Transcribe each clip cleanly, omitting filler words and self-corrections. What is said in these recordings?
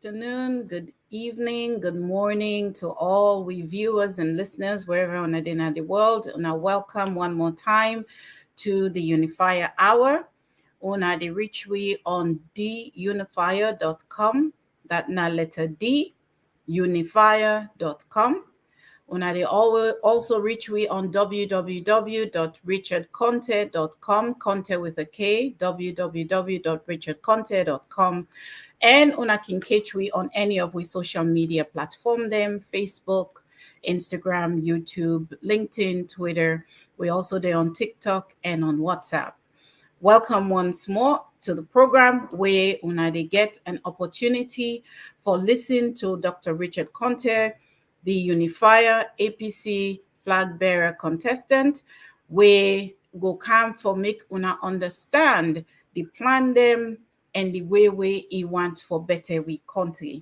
afternoon, good evening, good morning to all we viewers and listeners wherever on the world. And I welcome one more time to the Unifier Hour. Una the reach we on dunifier.com. That na letter D, unifier.com. Una they also reach we on www.richardkonteh.com, Konteh with a K, www.richardkonteh.com. And una can catch we on any of we social media platform them, Facebook, Instagram, YouTube, LinkedIn, Twitter. We also there on TikTok and on WhatsApp. Welcome once more to the program where una they get an opportunity for listening to Dr. Richard Konteh, the Unifier APC flagbearer contestant, where go come for make una understand the plan them and the way we want for better we country.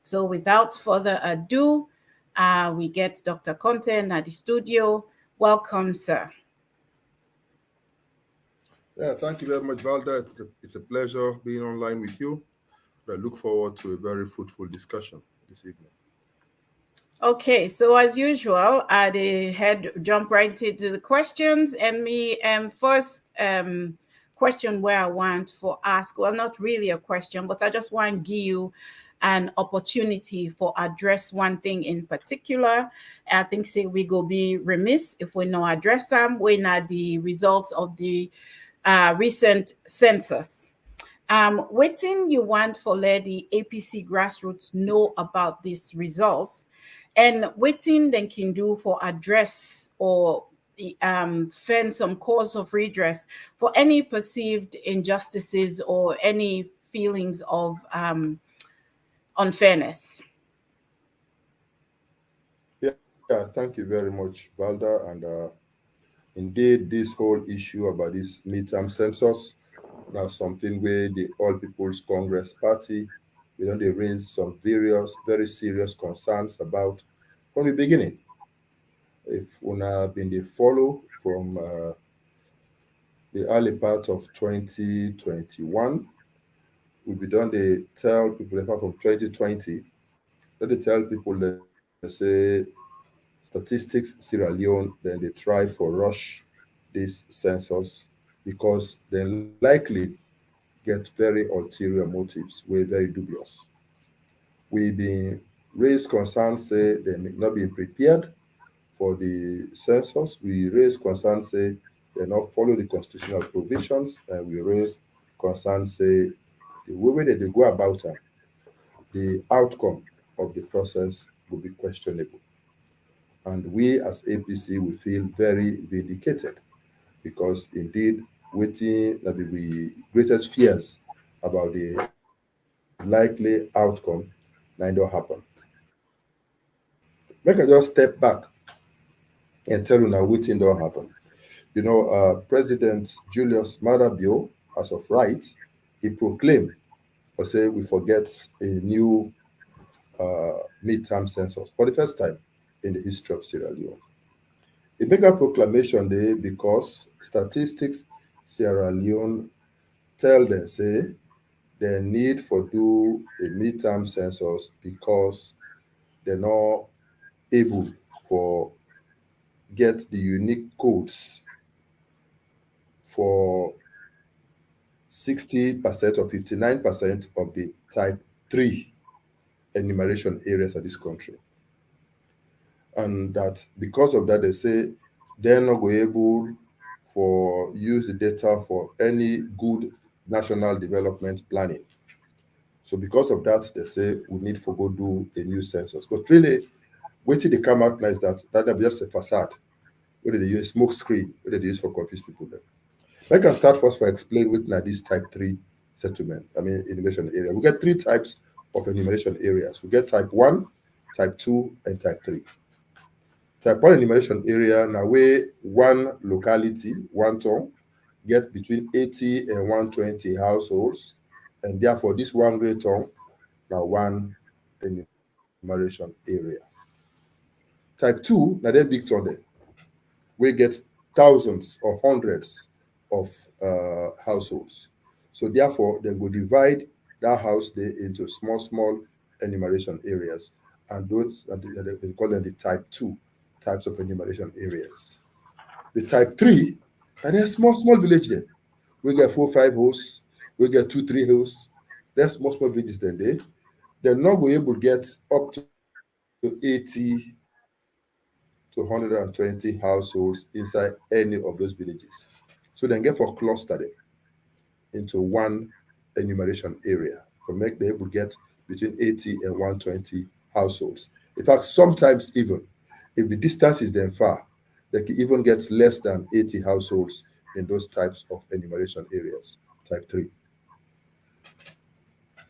So without further ado, we get Dr. Konteh at the studio. Welcome, sir. Yeah, thank you very much, Valda. It's a pleasure being online with you. I look forward to a very fruitful discussion this evening. Okay, so as usual, I head jump right into the questions, and me first question where I want for ask. Well, not really a question, but I just want to give you an opportunity for address one thing in particular. I think say we go be remiss if we no address them. We not the results of the recent census. Waiting you want for let the APC grassroots know about these results and waiting they can do for address or find some cause of redress for any perceived injustices or any feelings of unfairness. Yeah, thank you very much, Valda. And indeed, this whole issue about this midterm census, that's something where the All People's Congress Party, they raise some various, very serious concerns about from the beginning. If una been they follow from the early part of 2021, we be done they tell people from 2020, then they tell people that say statistics Sierra Leone, then they try for rush this census because they likely get very ulterior motives. We're very dubious. We been raised concerns say they may not be prepared for the census. We raise concerns say they not follow the constitutional provisions, and we raise concerns say the way that they go about it, the outcome of the process will be questionable. And we as APC we feel very vindicated because indeed waiting that we greatest fears about the likely outcome now don't happen. Make I just step back and tell you now waiting don't happen. President Julius Madabio, as of right, he proclaimed or say we forget a new midterm census for the first time in the history of Sierra Leone. He made a proclamation there because statistics Sierra Leone tell them say they need for do a midterm census because they're not able for get the unique codes for 60% or 59% of the type 3 enumeration areas of this country. And that because of that, they say they're not going able for use the data for any good national development planning. So because of that, they say we need for go do a new census. But really, waiting they come out now is that be just a facade. Where they use smoke screen, where they use for confuse people there. I can start first for explain with now this type 3 settlement, enumeration area. We get three types of enumeration areas. We get type 1, type 2, and type 3. Type 1 enumeration area, now where one locality, one town, get between 80 and 120 households, and therefore this one great town, now one enumeration area. Type 2, now they're big town there, where get thousands or hundreds of households. So therefore, they will divide that house there into small enumeration areas, and those they call them the type 2 types of enumeration areas. The type 3, and there's small village there. We get 4 5 hosts, we get 2 3 hosts. There's small villages then they're not going able to get up to 80 to 120 households inside any of those villages. So then get for cluster them into one enumeration area for make they able to get between 80 and 120 households. In fact, sometimes even if the distance is then far, they can even get less than 80 households in those types of enumeration areas, type 3.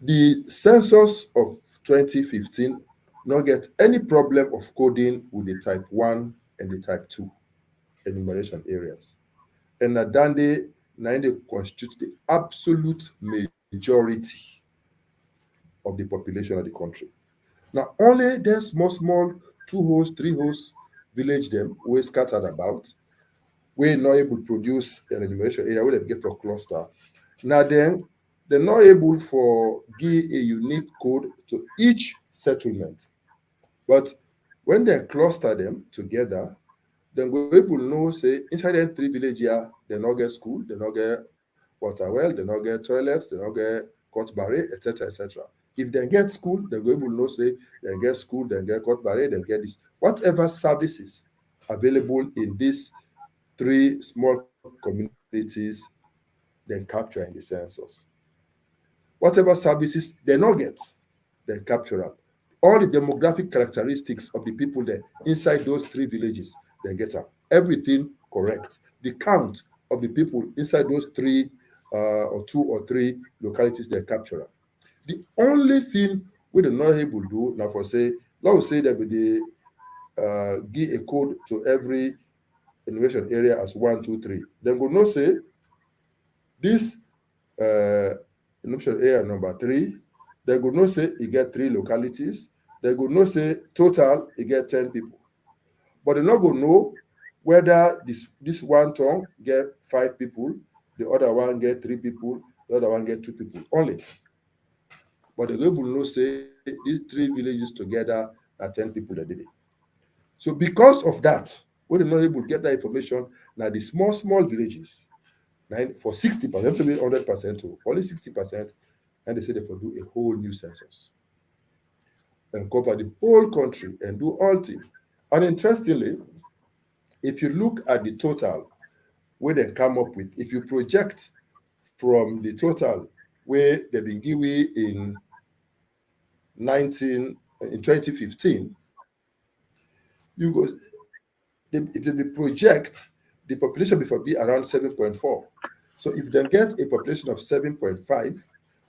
The census of 2015 not get any problem of coding with the type 1 and the type 2 enumeration areas. And Nadande now they constitute the absolute majority of the population of the country. Now only there's small 2 hosts, 3 hosts village them we scattered about, we not able to produce an enumeration area where they get for cluster. Now then they're not able for give a unique code to each settlement. But when they cluster them together, then we will know say inside them 3 villages here, they not get school, they not get water well, they not get toilets, they not get court barrier, etc. etc. If they get school, then we will know say they get school, they get court barrier, they get this. Whatever services available in these 3 small communities, then capture in the census. Whatever services they not get, they capture them. All the demographic characteristics of the people there inside those 3 villages, they get them. Everything correct. The count of the people inside those 3 or 2 or 3 localities, they capture them. The only thing we are not able to do now for say, let's say that they give a code to every enumeration area as 1 2 3. Then we know say this uh, enumeration area number 3, they go know say you get 3 localities. They go know say total you get 10 people. But they not go know whether this one tongue get 5 people, the other one get 3 people, the other one get 2 people only. But they go able know say these 3 villages together are 10 people that did it. So because of that, when they're not able to get that information, now the small villages, for 60%, to be 100%, for only 60%, and they say they for do a whole new census and cover the whole country and do all things. And interestingly, if you look at the total where they come up with, if you project from the total where they've been given in 2015, you go if they project the population before be around 7.4. So if they get a population of 7.5,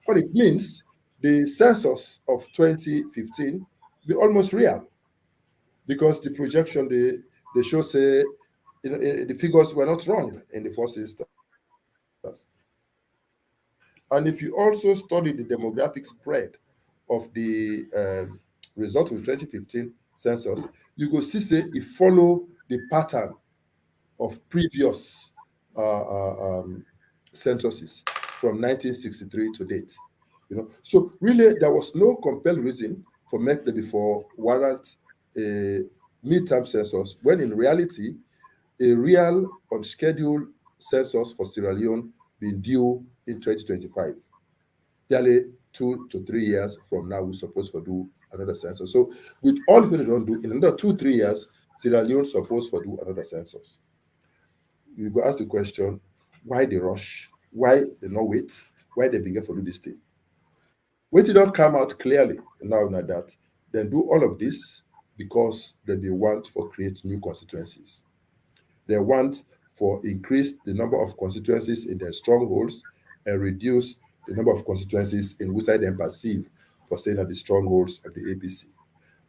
what it means, the census of 2015 be almost real, because the projection they show say the figures were not wrong in the first instance. And if you also study the demographic spread of the result of the 2015 census, you go see say it follow the pattern of previous censuses from 1963 to date. So really there was no compelled reason for make the before warrant a midterm census, when in reality a real unscheduled census for Sierra Leone being due in 2025. Nearly 2 to 3 years from now, we're supposed to do another census. So with all the they don't do, in another 2 3 years, Sierra Leone supposed to do another census. You go ask the question, why they rush? Why they not wait? Why they begin to do this thing? When it don't come out clearly now that, then do all of this because they want for create new constituencies. They want for increase the number of constituencies in their strongholds and reduce the number of constituencies in which they perceive for staying at the strongholds of the APC.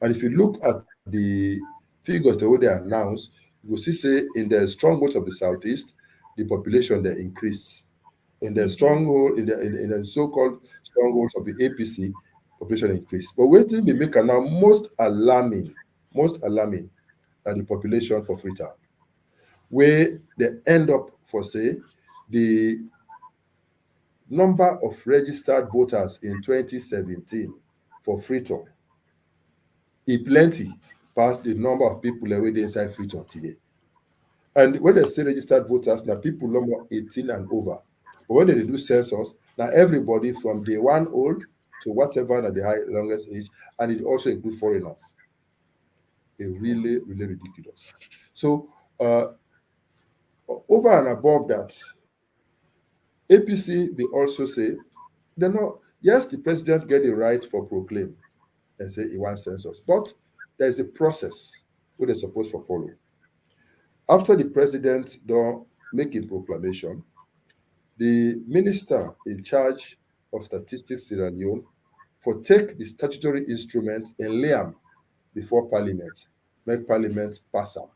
And if you look at the figures the way they announced, you will see say in the strongholds of the southeast, the population they increase. In the stronghold, in the so-called strongholds of the APC, population increase. But waiting be make now most alarming are the population for Freetown, where they end up for say the number of registered voters in 2017 for Freetown, it plenty past the number of people that were inside Freetown today. And when they say registered voters, now people no more 18 and over. But when they do census, now everybody from day one old to whatever at the longest age, and it also includes foreigners. It really, really ridiculous. So over and above that, APC they also say they're not. Yes, the president get the right for proclaim and say he wants census, but there is a process where they're supposed to follow. After the president don't make a proclamation, the minister in charge of statistics Sierra Leone for take the statutory instrument and lay them before parliament, make parliament pass them,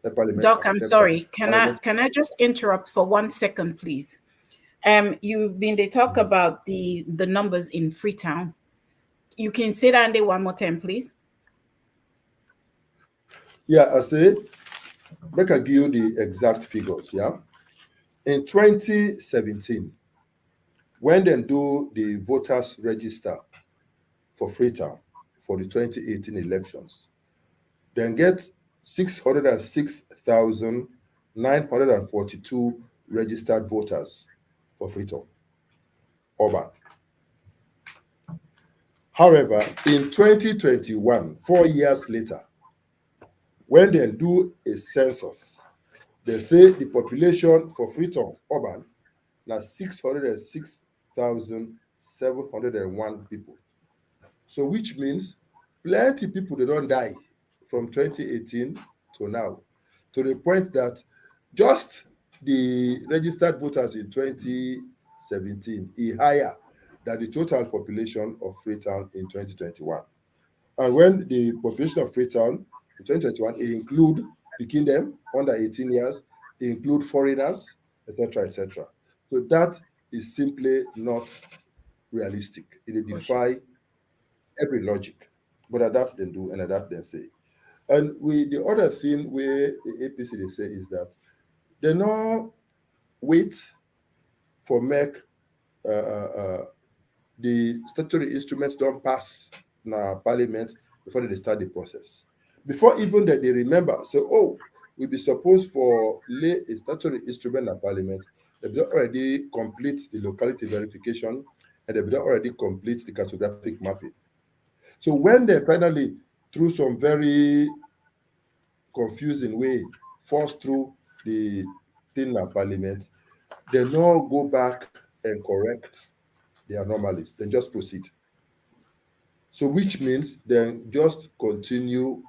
let parliament Doc, I'm accept them. sorry. Parliament, Can I just interrupt for 1 second, please? You've been they talk about the numbers in Freetown. You can say that and 1 more time, please. yeah, I say, make I give you the exact figures, yeah. In 2017, when they do the voters register for Freetown for the 2018 elections, then get 606,942 registered voters for Freetown, urban. However, in 2021, 4 years later, when they do a census, they say the population for Freetown, urban, now 606,701 people. So which means plenty people they don't die from 2018 to now, to the point that just the registered voters in 2017 is higher than the total population of Freetown in 2021. And when the population of Freetown in 2021 it include picking them under 18 years, it include foreigners, etc., etc. So that is simply not realistic. It For sure. defy every logic. But at that they do, and at that they say. And we the other thing where the APC they say is that they no wait for make uh, uh, uh, the statutory instruments don't pass na parliament before they start the process. Before even that they remember, so oh, we be supposed for lay a statutory instrument in parliament, they be already complete the locality verification and they be already complete the cartographic mapping. So when they finally, through some very confusing way, force through the thing in parliament, they now go back and correct the anomalies, then just proceed. So which means then just continue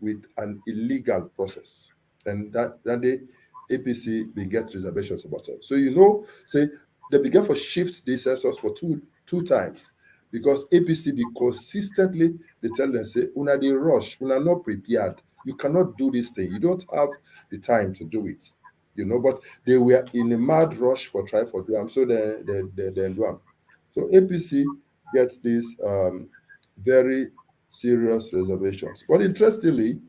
with an illegal process. And that the APC will get reservations about it. So say they began for shift the census for two times because APC be consistently they tell them say una they rush, una not prepared. You cannot do this thing. You don't have the time to do it. But they were in a mad rush for try for do them, so they do them. So APC gets this very serious reservations. But interestingly,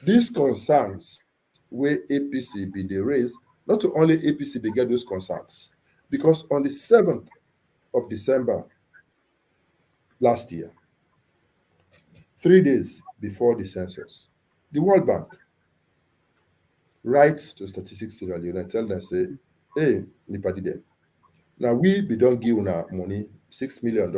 these concerns where APC be they raise, not only APC they get those concerns, because on the 7th of December last year, 3 days before the census, the World Bank write to Statistics Sierra Leone and tell them say, hey, nipadi them. Now we be don't give una money, $6 million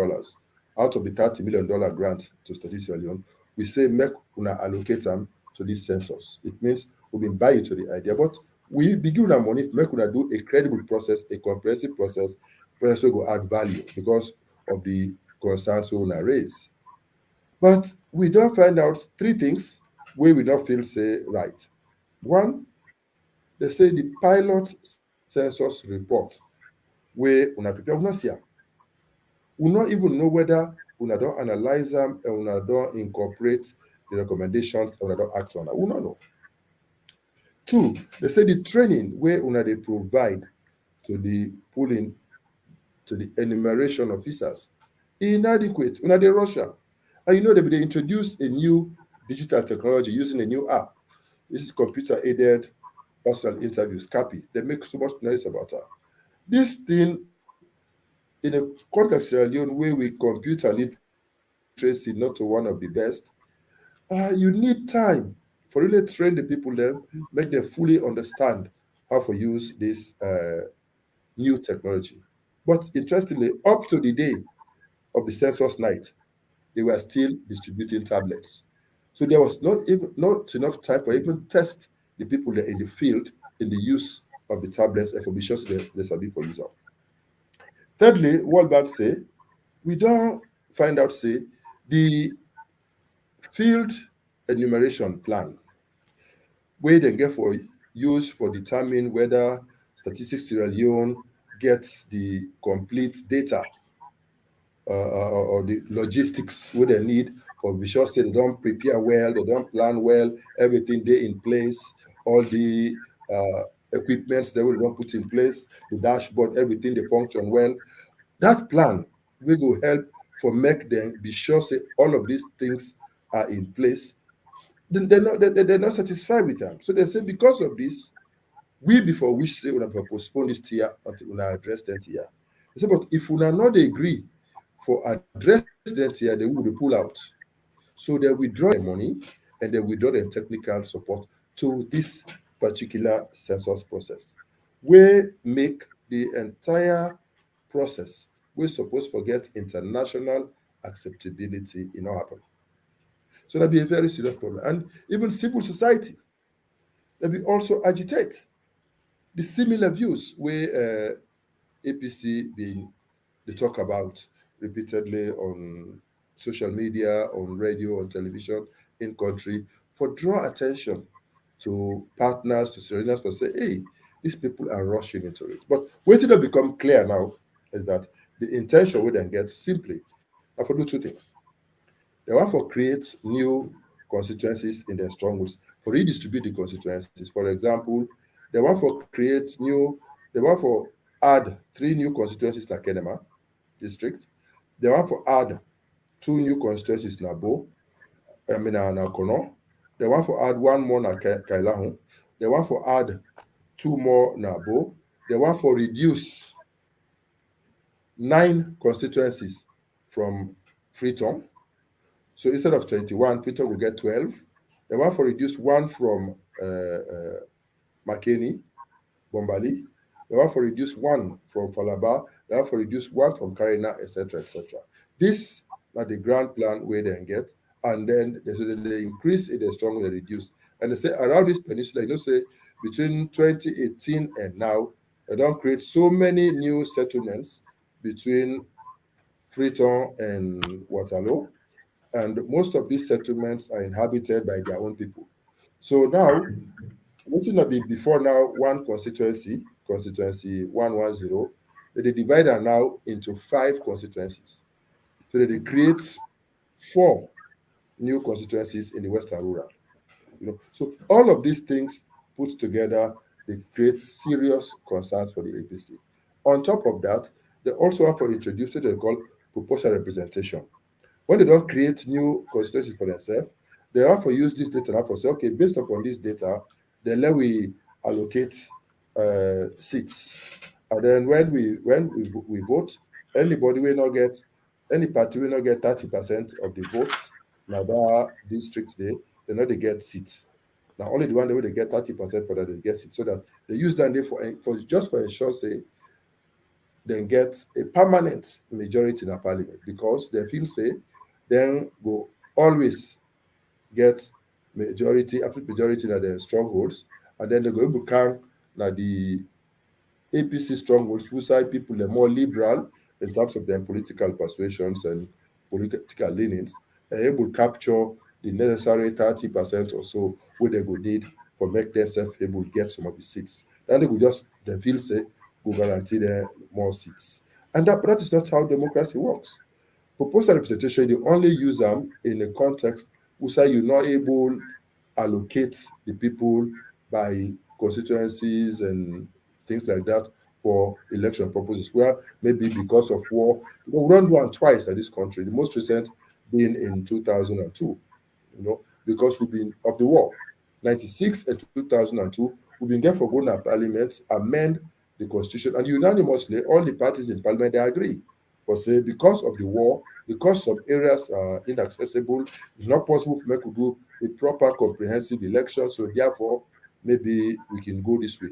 out of the $30 million grant to Statistics Sierra Leone. We say make una allocate them to this census. It means we've been buy you to the idea, but we be give una money, make una do a credible process, a comprehensive process will go add value because of the concerns we una raise. But we don't find out three things where we don't feel say right. One, they say the pilot census report where una prepare, we not see am. We not even know whether una don't analyze them and una don't incorporate the recommendations and una don't act on them. We not know. Two, they say the training where una they provide to the pooling to the enumeration officers inadequate. Una they rush am. And they introduce a new digital technology using a new app. This is computer aided personal interviews, CAPI. They make so much noise about her. This thing in a context Sierra Leone where we computer literate, illiteracy not to one of the best, you need time for really train the people there, make them fully understand how to use this new technology. But interestingly, up to the day of the census night, they were still distributing tablets. So there was not enough time for even test the people there in the field in the use of the tablets and for be sure they sabi for use. Thirdly, World Bank say we don't find out say the field enumeration plan where they get for use for determine whether Statistics Sierra Leone gets the complete data or the logistics where they need for be sure say they don't prepare well, they don't plan well, everything they in place, all the equipments they will don't put in place, the dashboard, everything they function well. That plan will help for make them be sure say all of these things are in place. Then they're not satisfied with them. So they say because of this, we before we say we postpone this year until we address that year. They say, but if we not agree for address that year, they will pull out. So they withdraw the money and they withdraw the technical support to this particular census process. We make the entire process we're supposed to get international acceptability in our happen. So that'll be a very serious problem. And even civil society, that we also agitate the similar views where APC being they talk about repeatedly on social media, on radio, on television in country for draw attention to partners, to Serenans for say, hey, these people are rushing into it. But what it will become clear now is that the intention we then get simply are for do two things. They want for create new constituencies in their strongholds, for redistribute the constituencies. For example, they want for create new, they want for add three new constituencies like Kenema district. They want for add two new constituencies na Bo, na Kono. They want for add one more na Kailahun. They want for add two more na Bo. They want for reduce 9 constituencies from Freetown. So instead of 21, Freetown will get 12. They want for reduce one from Makeni, Bombali. They want for reduce one from Falaba. They want for reduce one from Karina, etc., etc. This are the grand plan where they get, and then they increase it, they strong, they reduce. And they say around this peninsula, say between 2018 and now, they don't create so many new settlements between Freetown and Waterloo, and most of these settlements are inhabited by their own people. So now, what will be before now one constituency 110, they divide it now into 5 constituencies. So they create 4 new constituencies in the Western Rural. So all of these things put together, they create serious concerns for the APC. On top of that, they also have to introduce what they call proportional representation. When they don't create new constituencies for themselves, they have to use this data now for say, okay, based upon this data, then let we allocate seats. And then when we vote, anybody will not get any party will not get 30% of the votes. Now that districts they know they get seats. Now only the one they get 30% for that they get seats. So that they use that day for just for ensure say then get a permanent majority in the parliament because they feel say then go always get majority, absolute majority in their strongholds, and then they go able to come now the APC strongholds, who side people are more liberal in terms of their political persuasions and political leanings, are able to capture the necessary 30% or so where they would need for make themselves able to get some of the seats. Then they will just the feel say will guarantee them more seats. And that is not how democracy works. Proportional representation, you only use them in a context where you're not able allocate the people by constituencies and things like that for election purposes, where maybe because of war, we run one twice in this country. The most recent being in 2002, because we've been of the war. 96 and 2002, we've been there for going to parliament, amend the constitution, and unanimously, all the parties in parliament, they agree for say because of the war, because some areas are inaccessible, it's not possible for me to do a proper comprehensive election. So therefore, maybe we can go this way.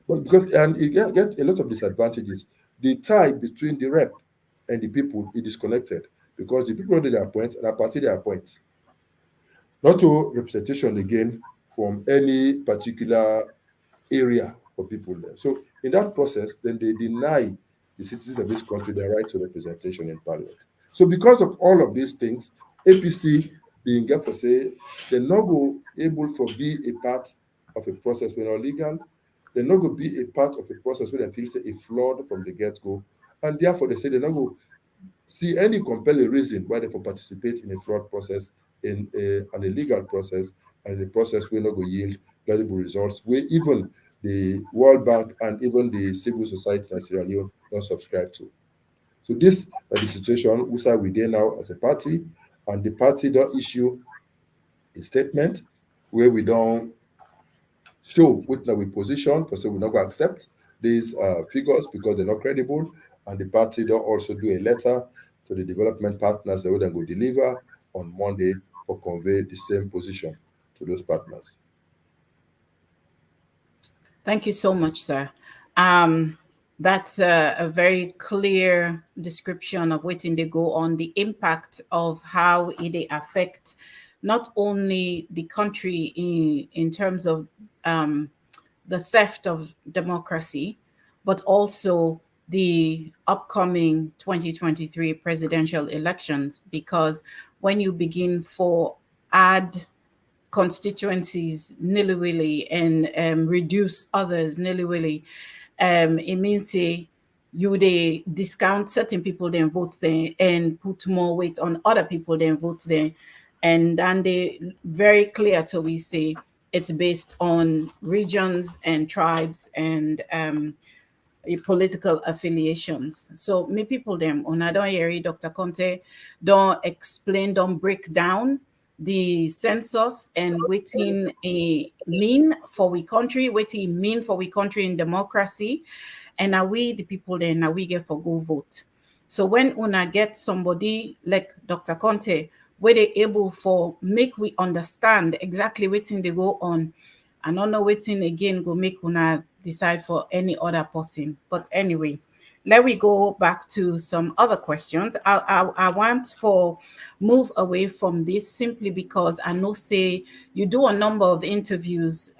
But because and it get a lot of disadvantages. The tie between the rep and the people is disconnected because the people that they appoint and a party they appoint. Not to representation again from any particular area for people there. So in that process, then they deny the citizens of this country their right to representation in parliament. So because of all of these things, APC being get for say they're not go able for be a part of a process when not legal, they're not going to be a part of a process where they feel say a flawed from the get-go. And therefore they say they're not going to see any compelling reason why they for participate in a fraud process, in an illegal process, and the process will not go yield valuable results, where even the World Bank and even the civil society in Sierra Leone don't subscribe to. So this is the situation we are there now as a party, and the party don't issue a statement where we don't show what we position for so we're not going to accept these figures because they're not credible, and the party don't also do a letter to the development partners that will then go deliver on Monday or convey the same position to those partners. Thank you so much, sir. That's a very clear description of what they go on, the impact of how it affect not only the country in terms of the theft of democracy, but also the upcoming 2023 presidential elections. Because when you begin for add constituencies nilly-willy and reduce others nilly-willy, it means say you they discount certain people then vote there and put more weight on other people then vote there, and then they very clear to we say it's based on regions and tribes and political affiliations. So me people them on I don't hear Dr. Konteh don't explain, don't break down the census and waiting a mean for we country, waiting mean for we country in democracy, and are we the people then now we get for go vote. So when una get somebody like Dr. Konteh, where they able for make we understand exactly waiting they go on, and not know waiting again go make una decide for any other person. But anyway, let we go back to some other questions. I want for move away from this simply because I know say you do a number of interviews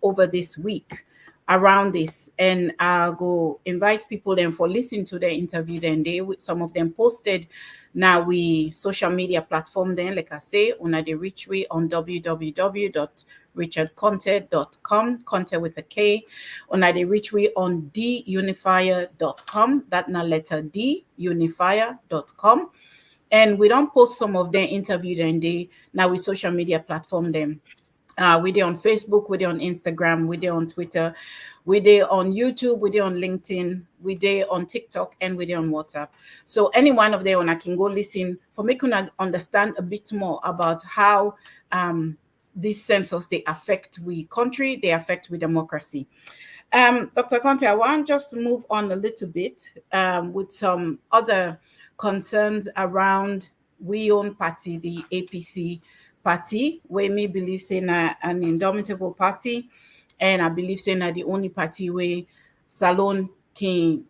over this week around this, and I'll go invite people then for listening to the interview. Then they some of them posted now we social media platform then like I say una the reach we on www.richardkonteh.com, Konteh with a K. Una the reach we on dunifier.com, that na letter D unifier.com, and we don't post some of their interview then they now we social media platform them. We're there on Facebook, we're there on Instagram, we're there on Twitter, we're there on YouTube, we're there on LinkedIn, we're there on TikTok, and we're there on WhatsApp. So any one of them, I can go listen for making understand a bit more about how these census they affect we country, they affect we democracy. Dr. Konteh, I want just to move on a little bit with some other concerns around we own party, the APC party, where me believe saying an indomitable party, and I believe saying that the only party where Salon can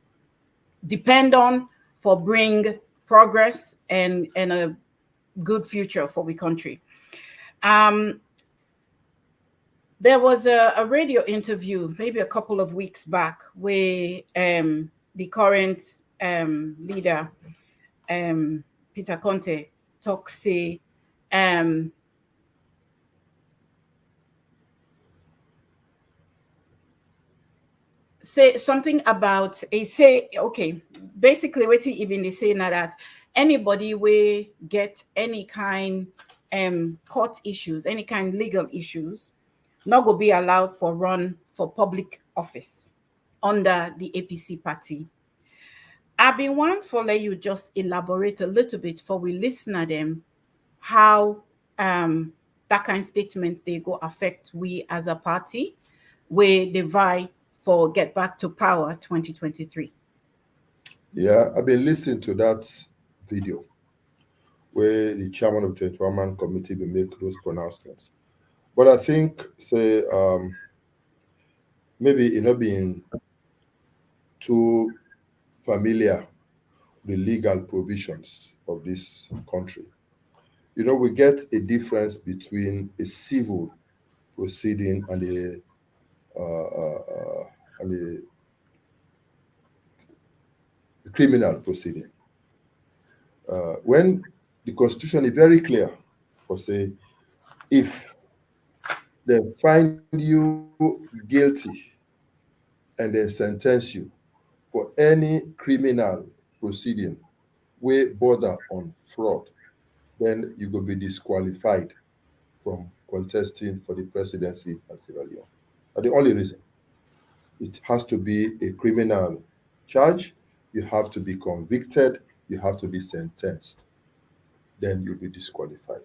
depend on for bring progress and a good future for the country. There was a radio interview maybe a couple of weeks back where the current leader, Peter Konteh, talk say say something about a say okay, basically what he even they say now that anybody will get any kind court issues, any kind legal issues, not go be allowed for run for public office under the APC party. I been want for let you just elaborate a little bit for we listener them how that kind of statement they go affect we as a party where they vie for get back to power 2023. Yeah, I've been listening to that video where the chairman of the 21-man committee will make those pronouncements. But I think, say, maybe not being too familiar with the legal provisions of this country. We get a difference between a civil proceeding and a criminal proceeding. When the Constitution is very clear for say, if they find you guilty and they sentence you for any criminal proceeding wey border on fraud, then you go be disqualified from contesting for the presidency at Sierra Leone. That's the only reason. It has to be a criminal charge. You have to be convicted. You have to be sentenced. Then you'll be disqualified.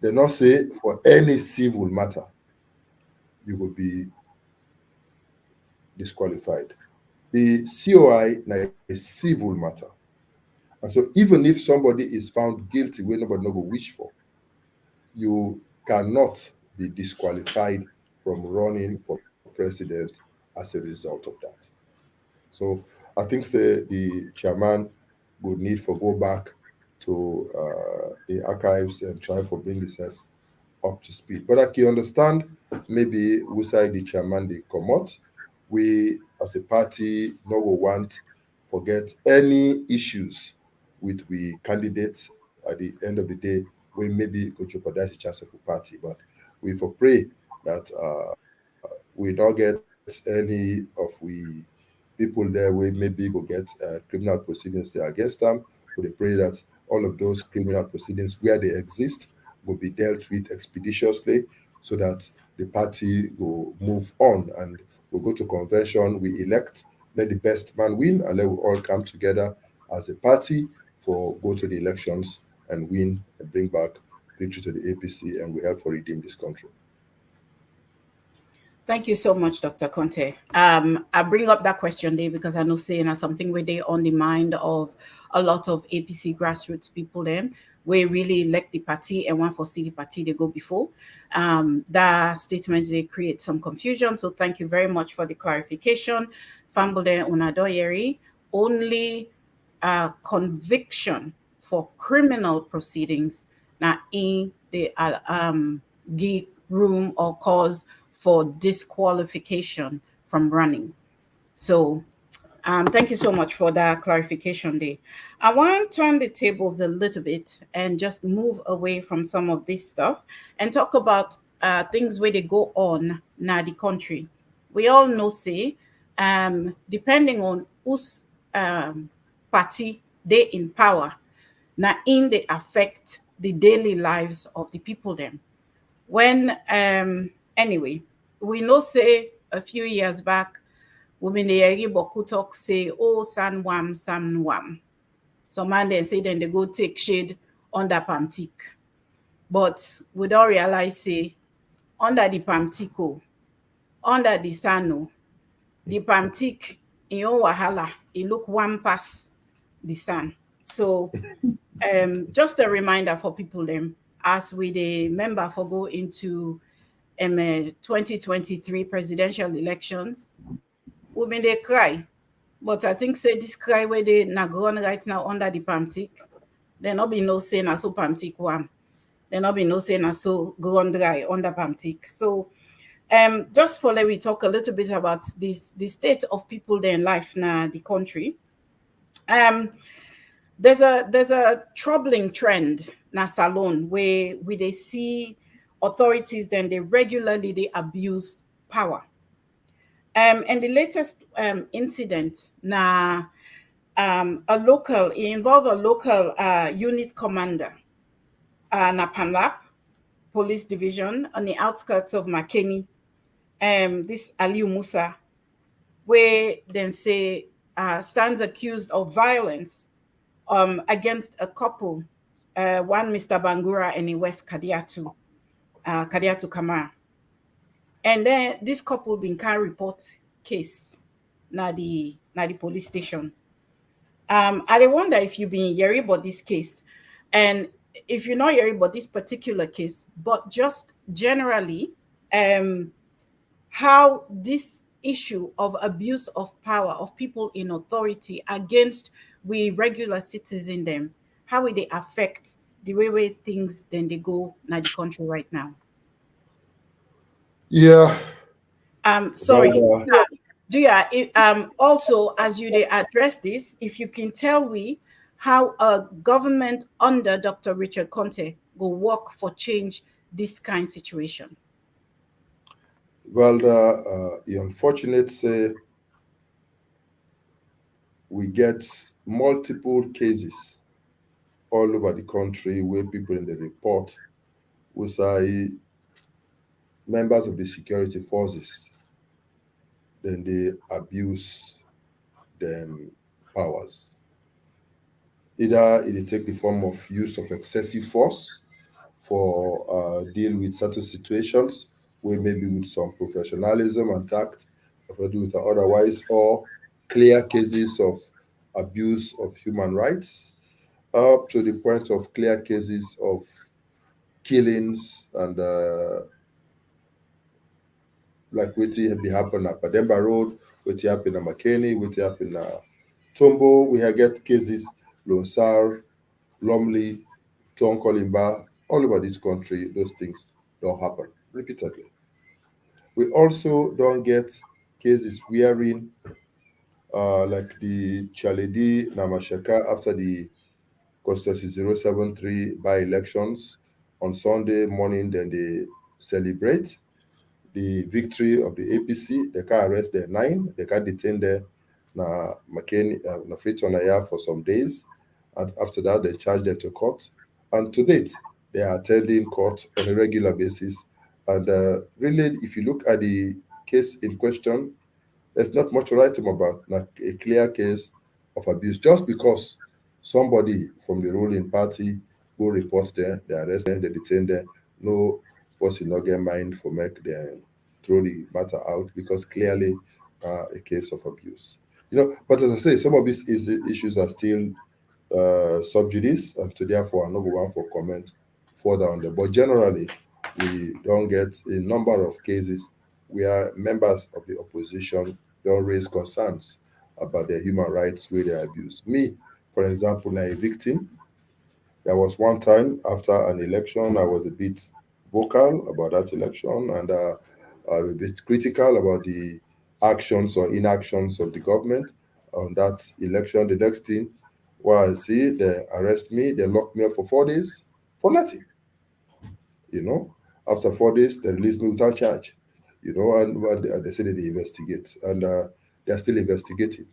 They not say for any civil matter you will be disqualified. The COI na a civil matter. And so even if somebody is found guilty wey nobody no go wish for, you cannot be disqualified from running for president as a result of that. So I think say the chairman would need for go back to the archives and try for bring himself up to speed. But I can understand maybe we side the chairman they come out. We as a party no go want forget any issues with we candidates at the end of the day we maybe go jeopardize the chance of a party. But we for pray that we don't get any of we people there we maybe go get criminal proceedings there against them. We dey pray that all of those criminal proceedings where they exist will be dealt with expeditiously so that the party will move on and we'll go to convention, we elect, let the best man win, and let we all come together as a party for go to the elections and win and bring back victory to the APC and we help for redeem this country. Thank you so much, Dr. Konteh. I bring up that question there because I know saying as something where they on the mind of a lot of APC grassroots people then we really elect the party and want for see the party they go before. That statement they create some confusion. So thank you very much for the clarification. Famble Unadoyeri, only conviction for criminal proceedings now in the give room or cause for disqualification from running. So thank you so much for that clarification there. I want to turn the tables a little bit and just move away from some of this stuff and talk about things where they go on now the country. We all know, say, depending on whose party they in power, now in they affect the daily lives of the people them. When anyway, we know say a few years back, women they boku talk say, oh San Wam. Some man then say then they go take shade under Pamtik. But we don't realize say under the Pamtiko, under the Sano, the Pamtik in your wahala, it look one pass the sun. So just a reminder for people them as we the member for go into 2023 presidential elections, women they cry. But I think say this cry where they nagon right now under the Pamtik, there not be no saying na so Pamtik one. There not be no saying na so ground dry under Pamtik. So just for let we talk a little bit about this the state of people there in life now the country. There's a troubling trend na salon where we they see authorities then they regularly they abuse power. And the latest incident na a local it involved a local unit commander na Panlap police division on the outskirts of Makeni. This Aliu Musa, where then say stands accused of violence against a couple, one Mr. Bangura and a wife Kadiatu Kamara. And then this couple been can report case na the police station. I wonder if you've been hearing about this case, and if you're not hearing about this particular case, but just generally, um, how this issue of abuse of power of people in authority against we regular citizen them, how will they affect the way things then they go in the country right now? Yeah, Sorry, Valda. do you also as you they address this, if you can tell we how a government under Dr. Richard Konteh will work for change this kind situation? Valda, the unfortunate say we get multiple cases all over the country where people in the report will say members of the security forces then they abuse them powers. Either it take the form of use of excessive force for deal with certain situations where maybe with some professionalism and tact, do it otherwise, or clear cases of abuse of human rights, up to the point of clear cases of killings and like wetin dey happen at Pademba Road, wetin happen at McKinney, wetin happen at Tombo. We have get cases Lonsar, Lumley, Tonkolimba, all over this country. Those things don't happen repeatedly. We also don't get cases wherein, like the Chaledi Namashaka after the Constituency 073 by elections on Sunday morning, then they celebrate the victory of the APC. They can arrest their nine, they can detain there na McCain na Freeton Aya for some days. And after that, they charge them to court. And to date, they are attending court on a regular basis. And really, if you look at the case in question, there's not much to write him about, like a clear case of abuse. Just because somebody from the ruling party go report there, they arrest them, they detain them, no person not get mind for make them throw the matter out because clearly a case of abuse. But as I say, some of these issues are still sub judice, and so therefore I no go want for comment further on them. But generally, we don't get a number of cases where members of the opposition don't raise concerns about their human rights where they are abused. Me, for example, now a victim. There was one time after an election, I was a bit vocal about that election and I was a bit critical about the actions or inactions of the government on that election. The next thing, well, I see, they arrest me, they lock me up for 4 days for nothing. you know. After 4 days, they release me without charge, and they say that they investigate, and they're still investigating.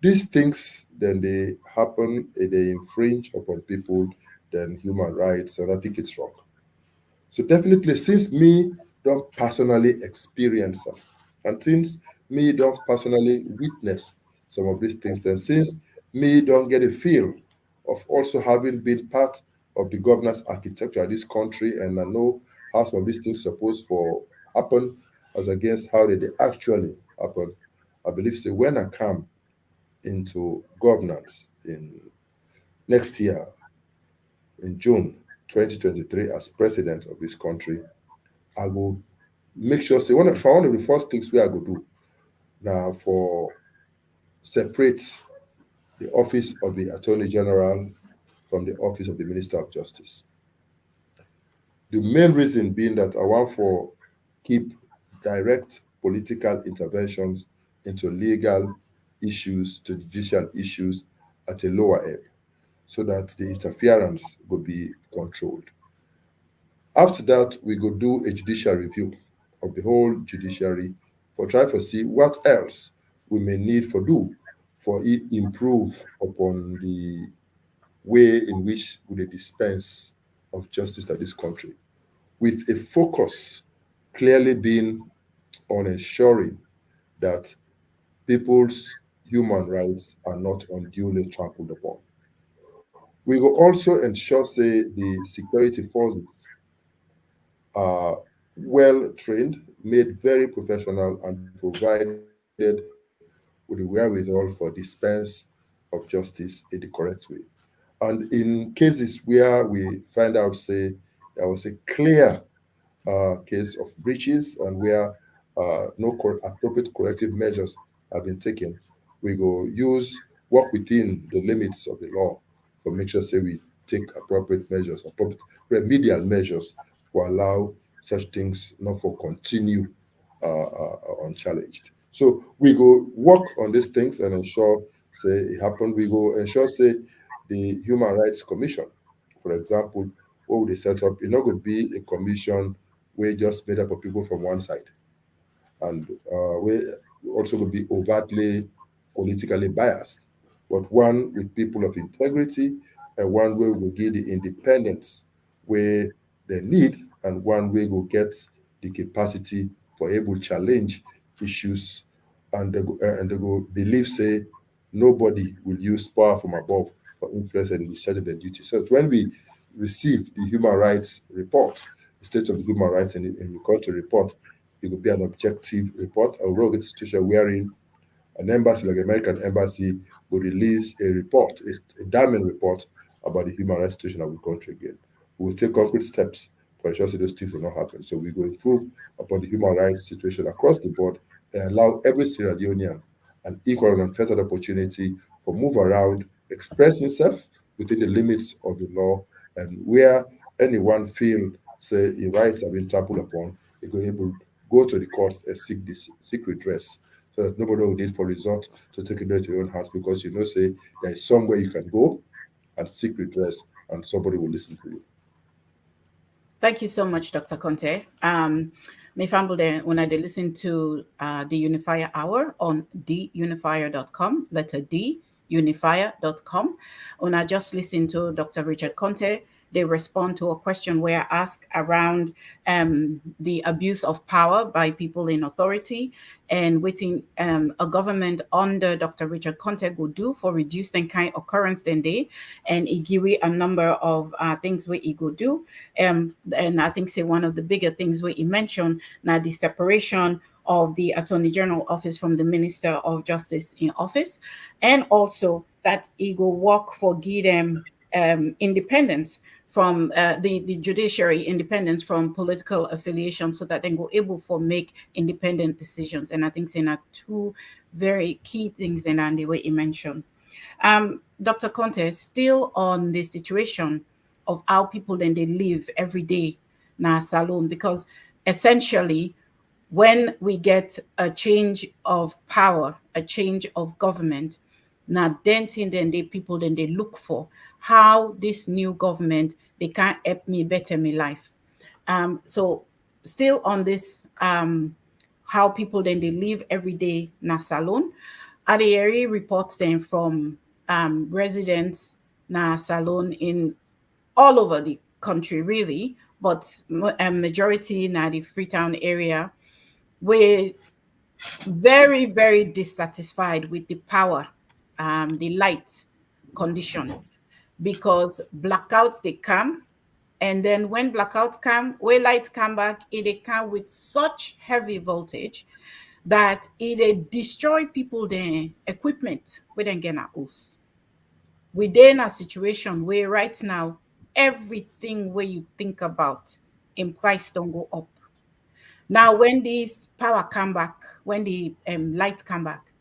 These things, then they happen, they infringe upon people, then human rights, and I think it's wrong. So definitely, since me don't personally experience them, and since me don't personally witness some of these things, and since me don't get a feel of also having been part of the governance architecture of this country, and I know how some of these things supposed for happen as against how they actually happen, I believe so when I come into governance in next year in June 2023 as president of this country, I will make sure say one of the first things we are going to do now for separate the office of the Attorney General from the office of the Minister of Justice. The main reason being that I want for keep direct political interventions into legal issues to judicial issues at a lower ebb so that the interference will be controlled. After that, we go do a judicial review of the whole judiciary for try to see what else we may need for do for it improve upon the way in which we dey dispense of justice in this country, with a focus clearly being on ensuring that people's human rights are not unduly trampled upon. We will also ensure, say, the security forces are well trained, made very professional, and provided with the wherewithal for dispense of justice of justice in the correct way. And in cases where we find out, say, there was a clear case of breaches and where no appropriate corrective measures have been taken, we go use work within the limits of the law to make sure say we take appropriate measures, appropriate remedial measures to allow such things not for continue unchallenged. So we go work on these things and ensure say it happen. We go ensure say the Human Rights Commission, for example, what would they set up? It's not going to be a commission where just made up of people from one side, and we also will be overtly politically biased, but one with people of integrity, and one where we will give the independence where they need, and one where will get the capacity for able challenge issues, and they go believe say nobody will use power from above for influence and discharge of their duty. So when we receive the human rights report, the state of the human rights in the country report, it will be an objective report. And we'll get a situation wherein an embassy, like American embassy, will release a report, a damning report about the human rights situation of the country again. We will take concrete steps to ensure that those things will not happen. So we will improve upon the human rights situation across the board and allow every Sierra Leonean an equal and unfettered opportunity for move around, express himself within the limits of the law, and where anyone feel say his rights have been trampled upon, they go able go to the courts and seek redress so that nobody will need for resort to take it into your own hands because you know say there is somewhere you can go and seek redress and somebody will listen to you. Thank you so much, Dr. Konteh. Me famble there when I did listen to the Unifier Hour on theunifier.com, letter D, unifier.com. When I just listened to Dr. Richard Konteh, they respond to a question where I ask around the abuse of power by people in authority and waiting a government under Dr. Richard Konteh would do for reducing kind occurrence than they, and he give a number of things where he could do. And I think say one of the bigger things where he mentioned now the separation of the Attorney General office from the Minister of Justice in office, and also that he will work for give them independence from the judiciary independence from political affiliation so that they go able for make independent decisions. And I think saying are two very key things in the way you mentioned. Dr. Konteh, still on the situation of how people then they live every day na salon, because essentially when we get a change of power, a change of government, now then the people then they look for how this new government they can help me better my life. So still on this how people then they live every day na salon. Adieri reports then from residents na salon in all over the country really, but majority na the Freetown area, were very, very dissatisfied with the power, the light condition, because blackouts they come, and then when blackout come, where light come back, it they come with such heavy voltage that it they destroy people their equipment with them get a house. We're in a situation where right now everything where you think about in price don't go up. Now, when this power come back, when the light come back,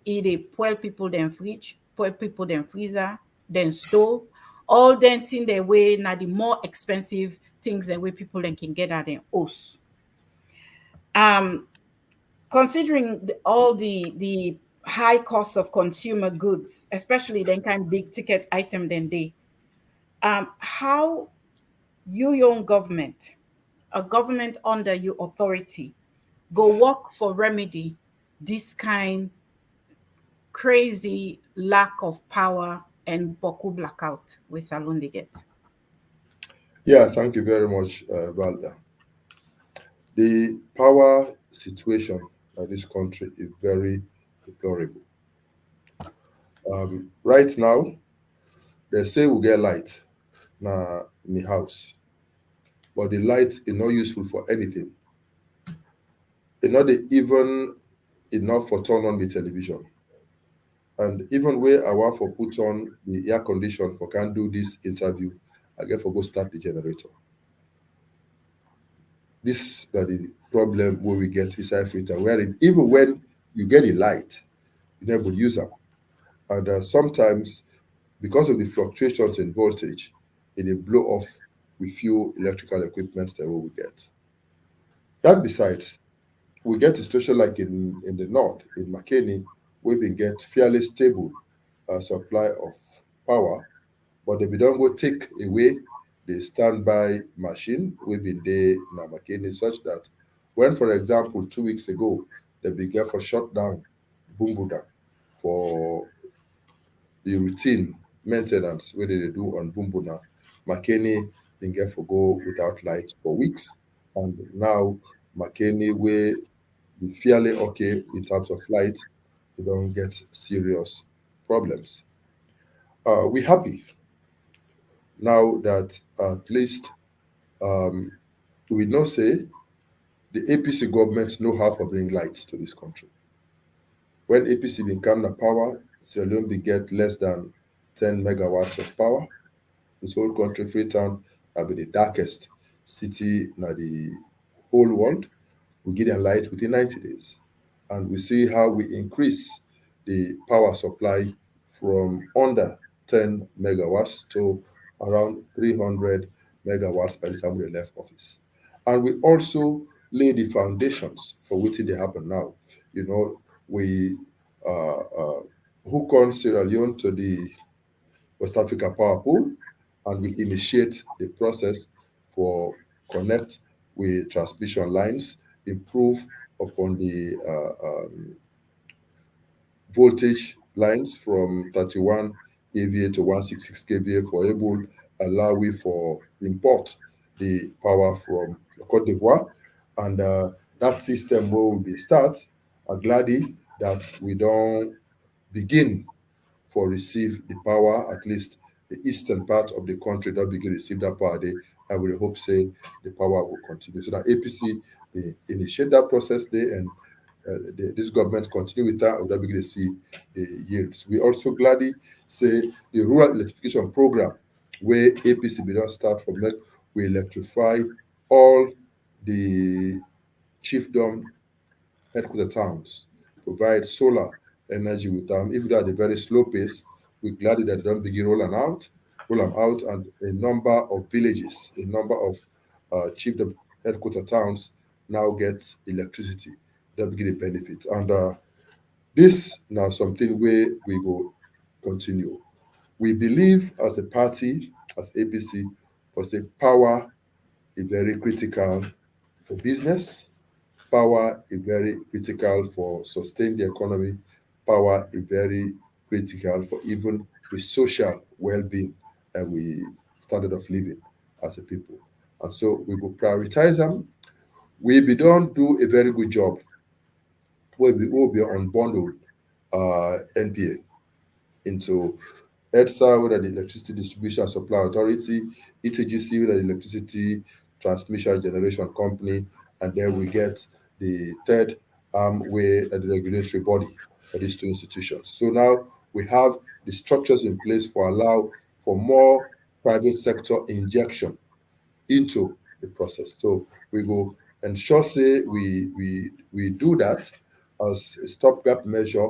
it dey spoil people then fridge, spoil people then freezer, then stove, all them thing the way now the more expensive things the way people then can get at their house. Um, Considering all the high cost of consumer goods, especially then kind big ticket item then they, how you your own government, a government under your authority, go work for remedy this kind crazy lack of power and boku blackout with salon they get. Yeah, thank you very much, Valda. The power situation in this country is very deplorable. Right now, they say we get light na me house, but the light is not useful for anything. It's not even enough for turn on the television. And even where I want for put on the air condition for can do this interview, I get for go start the generator. This that the problem where we get inside filter, where even when you get a light, you never use them. And sometimes because of the fluctuations in voltage, it will blow off with few electrical equipments that we will get. That besides, we get a situation like in the north, in McKinney, we been get fairly stable supply of power, but if we don't go take away the standby machine, we've been there in McKinney such that when, for example, 2 weeks ago, they began for shut down Bumbuda for the routine maintenance where they do on Bumbuna, McKinney been get for go without light for weeks. And now McKinney where be fairly okay in terms of light, you don't get serious problems. We happy now that at least um, we know say the APC government know how to bring light to this country. When APC become the power, Sierra Leone will get less than 10 megawatts of power. This whole country, Freetown, will be the darkest city in the whole world. We get them light within 90 days. And we see how we increase the power supply from under 10 megawatts to around 300 megawatts by the time we left office. And we also lay the foundations for what they happen now. You know, we hook on Sierra Leone to the West Africa Power Pool, and we initiate the process for connect with transmission lines, improve upon the voltage lines from 31 kVA to 166 kVA for able allow we for import the power from Cote d'Ivoire, and that system will be start. I'm glad that we don't begin for receive the power, at least the eastern part of the country that begin receive that power there. I will hope say the power will continue. So that APC initiate that process there and this government continue with that, that begin to see the yields. We also gladly say the rural electrification program where APC will not start from that, we electrify all the chiefdom headquarter towns, provide solar energy with them. If they're at a very slow pace, we're glad that they don't begin roll them out, and a number of villages, a number of chiefdom headquarter towns now get electricity. They'll begin to benefit. And this now something where we go continue. We believe as a party, as APC, because the power is very critical for business. Power is very critical for sustain the economy. Power is very critical for even the social well-being and we standard of living as a people. And so we will prioritize them. We be don't do a very good job where we will be unbundled NPA into EDSA, whether the Electricity Distribution and Supply Authority, ETGC, whether the Electricity Transmission Generation Company, and then we get the third arm where the regulatory body for these two institutions. So now we have the structures in place for allow for more private sector injection into the process. So we go ensure say we do that as a stopgap measure,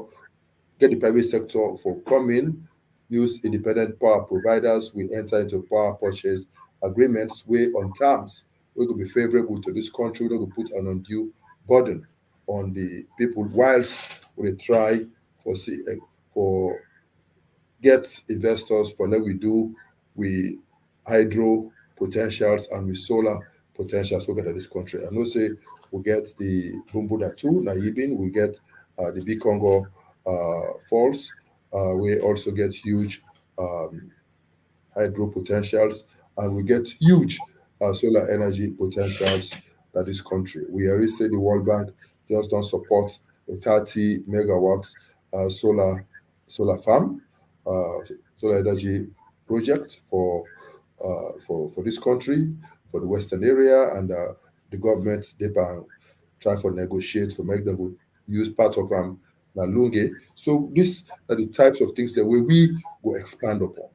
get the private sector for coming, use independent power providers, we enter into power purchase agreements where on terms we could be favorable to this country, we could put an undue burden on the people whilst we try for for get investors for let we do we hydro potentials and with solar potentials we get at this country. I know say we get the Bumbuda 2, Naibin, we get the Big Congo Falls, we also get huge hydro potentials, and we get huge solar energy potentials that this country. We already say the World Bank just don't support a 30 megawatts solar farm, uh, solar energy project for this country, for the Western area, and the government they can try for negotiate for make them use part of them Nalunge. So these are the types of things that we will expand upon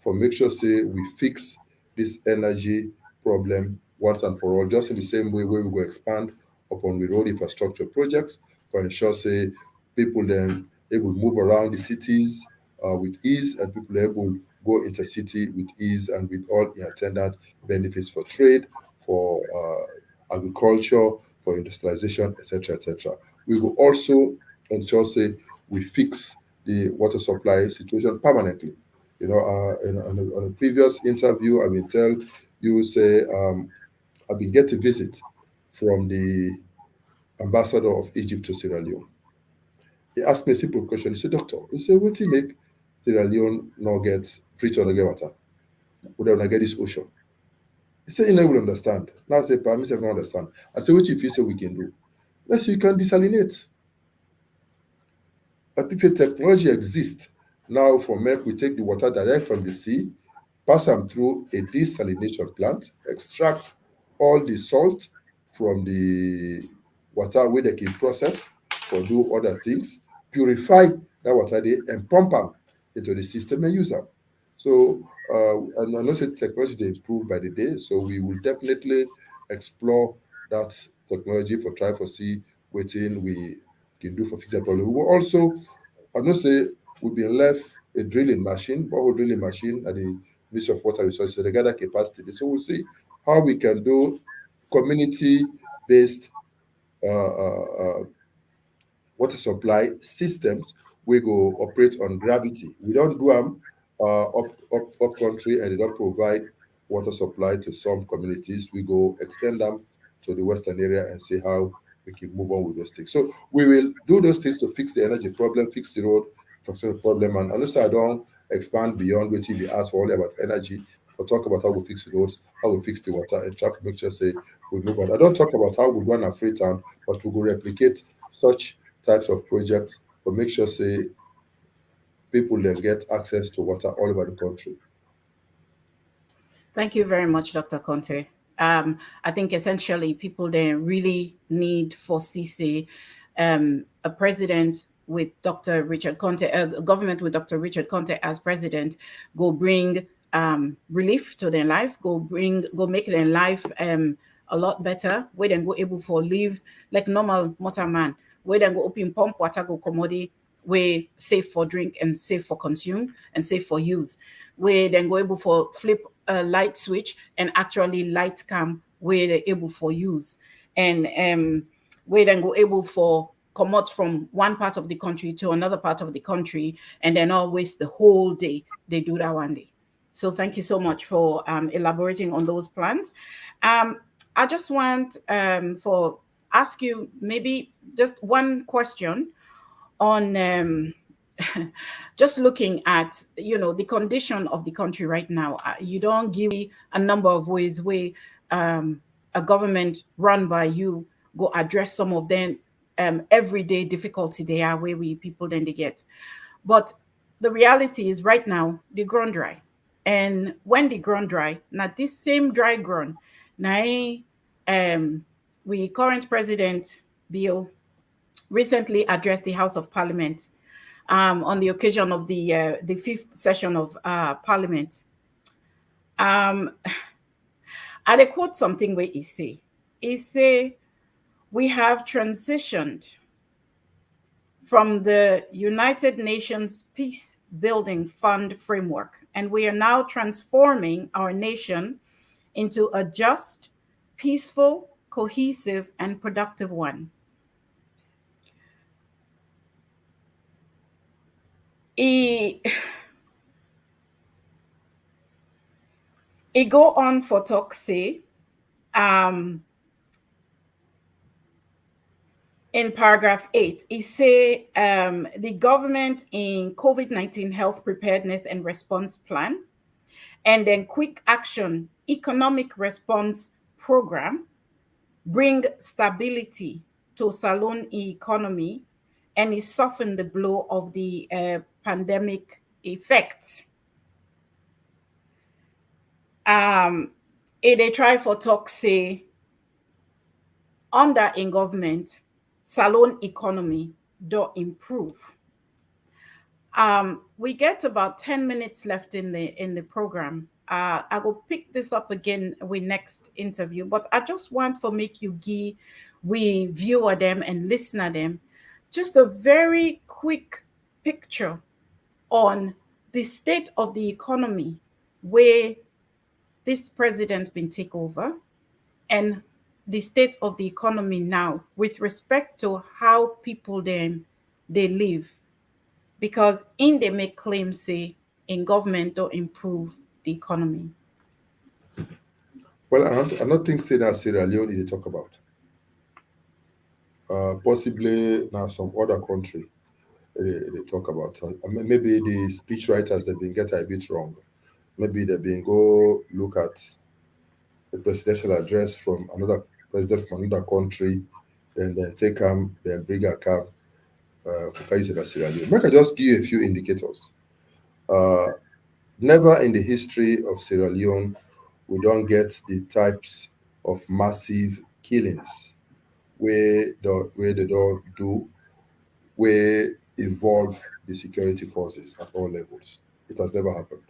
for make sure say we fix this energy problem once and for all, just in the same way where we go expand upon the road infrastructure projects for ensure say people then able to move around the cities with ease, and people able go intercity with ease and with all the attendant benefits for trade, for agriculture, for industrialization, etc., etc. We will also ensure say we fix the water supply situation permanently. You know, on a previous interview, I will tell you say I've been get a visit from the ambassador of Egypt to Sierra Leone. He asked me a simple question. He said, "Doctor, he said, what do you make Sierra Leone not get free to not get water? Would they not get this ocean?" He said, "You never will understand." Now I said, "Permit myself not understand." I said, "What if you say we can do? Let's say you can desalinate." I think the technology exists now for make we take the water direct from the sea, pass them through a desalination plant, extract all the salt from the water where they can process for do other things, purify that water there and pump them into the system and use them. So and I know say technology they improve by the day, so we will definitely explore that technology for try for see waiting we can do for fix the problem. We will also I know say we've been left a drilling machine, borehole drilling machine at the Ministry of Water Resources, so they gather capacity. So we'll see how we can do community-based water supply systems we go operate on gravity. We don't do them up country and they don't provide water supply to some communities. We go extend them to the western area and see how we can move on with those things. So we will do those things to fix the energy problem, fix the road infrastructure problem, and unless I don't expand beyond what we ask for only about energy, but talk about how we fix the roads, how we fix the water and traffic, make sure say we move on. I don't talk about how we go on a free town, but we will replicate such types of projects to make sure say people then get access to water all over the country. Thank you very much, Dr. Conte. I think essentially people then really need for CC a president with Dr. Richard Conte, a government with Dr. Richard Conte as president, go bring relief to their life, go make their life a lot better, where then go able for live like normal motor man, where then go open pump water go commodity, where safe for drink and safe for consume and safe for use, where then go able for flip a light switch and actually light cam where they're able for use, and where then go able for come out from one part of the country to another part of the country and then always the whole day they do that one day. So thank you so much for elaborating on those plans. I just want for ask you maybe just one question on just looking at the condition of the country right now. You don't give me a number of ways where a government run by you go address some of them everyday difficulty they are where we people then they get. But the reality is right now the ground dry, and when the ground dry, now this same dry ground now we current president Bill recently addressed the House of Parliament on the occasion of the fifth session of Parliament. Um, I quote something where he say, we have transitioned from the United Nations Peace Building Fund framework, and we are now transforming our nation into a just, peaceful, cohesive, and productive one. He It go on for talk say um in paragraph 8 it say the government in COVID-19 health preparedness and response plan, and then quick action economic response program bring stability to Salon economy, and it soften the blow of the pandemic effects. They try for talk say under in government, Salon economy do improve. We get about 10 minutes left in the program. I will pick this up again with next interview, but I just want for make you give we viewer them and listener them just a very quick picture on the state of the economy where this president been take over, and the state of the economy now with respect to how people then they live, because in they make claims say in government to improve the economy. Well, I don't think say that Sierra Leone they talk about. Possibly now some other country they talk about. Maybe the speech writers they've been get a bit wrong. Maybe they've been go look at the presidential address from another president from another country, then take him, then bring a cab for Sierra Leone. Make I just give you a few indicators. Uh, Never in the history of Sierra Leone we don't get the types of massive killings where they don't do where involve the security forces at all levels. It has never happened.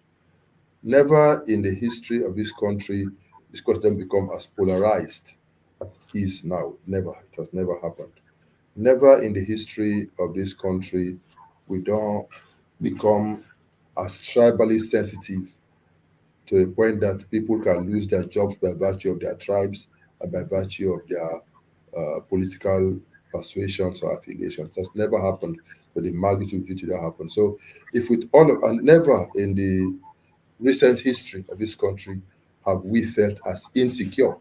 Never in the history of this country this question become as polarized as it is now. Never. It has never happened. Never in the history of this country we don't become as tribally sensitive to a point that people can lose their jobs by virtue of their tribes and by virtue of their political persuasions or affiliations. That's never happened to the magnitude which it happened. So, if with all of, and never in the recent history of this country have we felt as insecure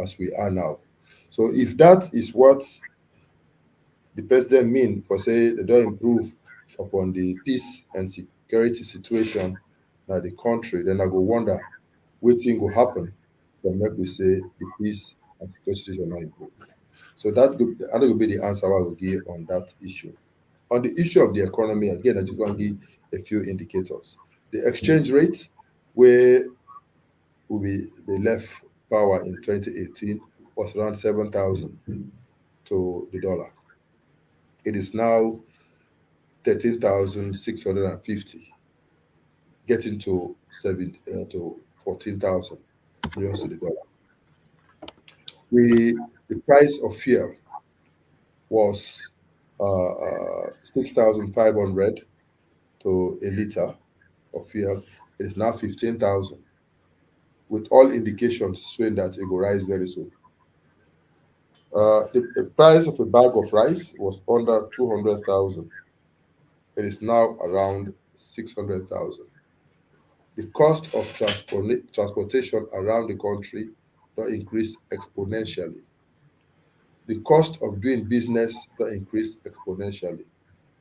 as we are now. So, if that is what the president mean for say they don't improve upon the peace and security situation na the country, then I go wonder wetin go happen for make we say the peace and security situation not improve. So that will be the answer I will give on that issue. On the issue of the economy, again, I just want to give a few indicators. The exchange rate, where they left power in 2018, was around 7,000 to the dollar. It is now 13,650, getting to 14,000 US to the dollar. The price of fuel was 6,500 to a liter of fuel. It is now 15,000, with all indications showing that it will rise very soon. The price of a bag of rice was under 200,000. It is now around 600,000. The cost of transportation around the country will increase exponentially. The cost of doing business will increase exponentially.